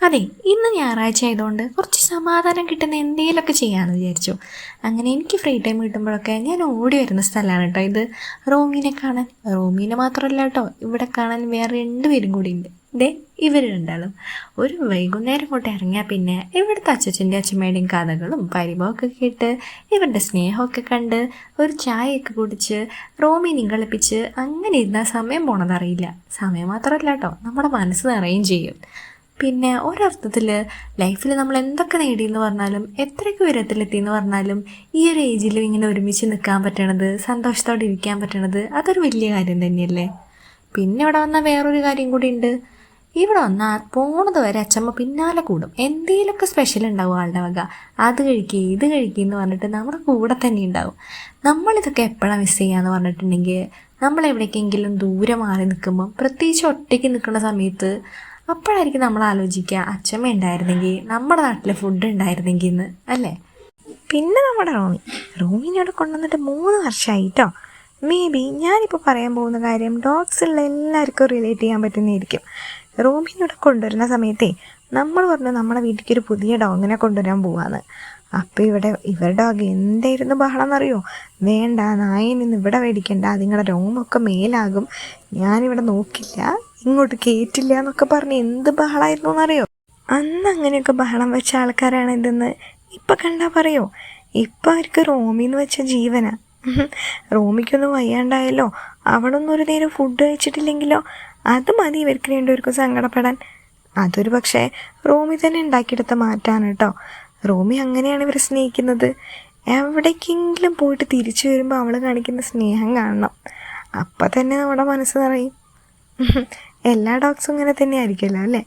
അതെ, ഇന്ന് ഞായറാഴ്ച ആയതുകൊണ്ട് കുറച്ച് സമാധാനം കിട്ടുന്ന എന്തെങ്കിലുമൊക്കെ ചെയ്യാമെന്ന് വിചാരിച്ചു. അങ്ങനെ എനിക്ക് ഫ്രീ ടൈം കിട്ടുമ്പോഴൊക്കെ ഞാൻ ഓടി വരുന്ന സ്ഥലമാണ് കേട്ടോ ഇത്. റോമീനെ കാണാൻ. റോമീനെ മാത്രമല്ല കേട്ടോ, ഇവിടെ കാണാൻ വേറെ 2 പേരും കൂടി ഉണ്ട്. ദേ ഇവർ രണ്ടാളും. ഒരു വൈകുന്നേരം കൊണ്ട് ഇറങ്ങിയാൽ പിന്നെ ഇവിടുത്തെ അച്ഛൻ്റെ അച്ഛമ്മയുടെയും കഥകളും പരിഭവമൊക്കെ കേട്ട് ഇവരുടെ സ്നേഹമൊക്കെ കണ്ട് ഒരു ചായയൊക്കെ കുടിച്ച് റോമീനെയും കളിപ്പിച്ച് അങ്ങനെ ഇരുന്നാൽ സമയം പോണതറിയില്ല. സമയം മാത്രമല്ല കേട്ടോ, നമ്മുടെ മനസ്സ് നിറയും ചെയ്യും. പിന്നെ ഒരർത്ഥത്തിൽ ലൈഫിൽ നമ്മൾ എന്തൊക്കെ നേടിയെന്ന് പറഞ്ഞാലും എത്രയൊക്കെ ഉയരത്തിലെത്തിയെന്ന് പറഞ്ഞാലും ഈ ഒരു ഏജിലും ഇങ്ങനെ ഒരുമിച്ച് നിൽക്കാൻ പറ്റണത്, സന്തോഷത്തോടെ ഇരിക്കാൻ പറ്റണത് അതൊരു വലിയ കാര്യം തന്നെയല്ലേ. പിന്നെ ഇവിടെ വന്നാൽ വേറൊരു കാര്യം കൂടി ഉണ്ട്. ഇവിടെ വന്നാൽ പോണത് വരെ അച്ചമ്മ പിന്നാലെ കൂടും. എന്തെങ്കിലുമൊക്കെ സ്പെഷ്യൽ ഉണ്ടാവും ആളുടെ വക. അത് കഴിക്കുക ഇത് കഴിക്കുക എന്ന് പറഞ്ഞിട്ട് നമ്മുടെ കൂടെ തന്നെ ഉണ്ടാവും. നമ്മളിതൊക്കെ എപ്പോഴാണ് മിസ് ചെയ്യാന്ന് പറഞ്ഞിട്ടുണ്ടെങ്കിൽ നമ്മളെവിടേക്കെങ്കിലും ദൂരെ മാറി നിൽക്കുമ്പം, പ്രത്യേകിച്ച് ഒറ്റയ്ക്ക് നിൽക്കുന്ന സമയത്ത് അപ്പോഴായിരിക്കും നമ്മൾ ആലോചിക്കുക അച്ചമ്മ ഉണ്ടായിരുന്നെങ്കിൽ, നമ്മുടെ നാട്ടിൽ ഫുഡ് ഉണ്ടായിരുന്നെങ്കിൽ എന്ന്, അല്ലേ. പിന്നെ നമ്മുടെ റോമിനോട് കൊണ്ടുവന്നിട്ട് 3 വർഷമായിട്ടോ. മേ ബി ഞാനിപ്പോൾ പറയാൻ പോകുന്ന കാര്യം ഡോഗ്സുള്ള എല്ലാവർക്കും റിലേറ്റ് ചെയ്യാൻ പറ്റുന്നതായിരിക്കും. റോമിനോട് കൊണ്ടുവരുന്ന സമയത്തേ നമ്മൾ പറഞ്ഞു നമ്മുടെ വീട്ടിലേക്ക് ഒരു പുതിയ ഡോഗിനെ കൊണ്ടുവരാൻ പോവാന്ന്. അപ്പോൾ ഇവരുടെ ഡോഗ് എന്തായിരുന്നു ബഹളം എന്നറിയോ? വേണ്ട, നായനൊന്നും ഇവിടെ മേടിക്കണ്ട, നിങ്ങളുടെ രോമൊക്കെ മേലാകും, ഞാനിവിടെ നോക്കില്ല, ഇങ്ങോട്ട് കയറ്റില്ല എന്നൊക്കെ പറഞ്ഞ് എന്ത് ബഹളമായിരുന്നു എന്നറിയോ? അന്ന് അങ്ങനെയൊക്കെ ബഹളം വെച്ച ആൾക്കാരാണ് ഇതെന്ന് ഇപ്പം കണ്ടാൽ പറയോ? ഇപ്പം അവർക്ക് റോമിന്ന് വെച്ച ജീവനാ. റോമിക്കൊന്നും വയ്യാണ്ടായല്ലോ, അവളൊന്നും ഒരു നേരം ഫുഡ് കഴിച്ചിട്ടില്ലെങ്കിലോ, അത് മതി ഇവർക്ക് രണ്ടുപേർക്കും സങ്കടപ്പെടാൻ. അതൊരു പക്ഷേ റോമി തന്നെ ഉണ്ടാക്കിയെടുത്ത മാറ്റാണ് കേട്ടോ. റോമി അങ്ങനെയാണ് ഇവരെ സ്നേഹിക്കുന്നത്. എവിടേക്കെങ്കിലും പോയിട്ട് തിരിച്ചു വരുമ്പോൾ അവൾ കാണിക്കുന്ന സ്നേഹം കാണണം. അപ്പം തന്നെ നമ്മുടെ മനസ്സ് നിറയും. എല്ലാ ഡോഗ്സും ഇങ്ങനെ തന്നെ ആയിരിക്കുമല്ലോ, അല്ലേ?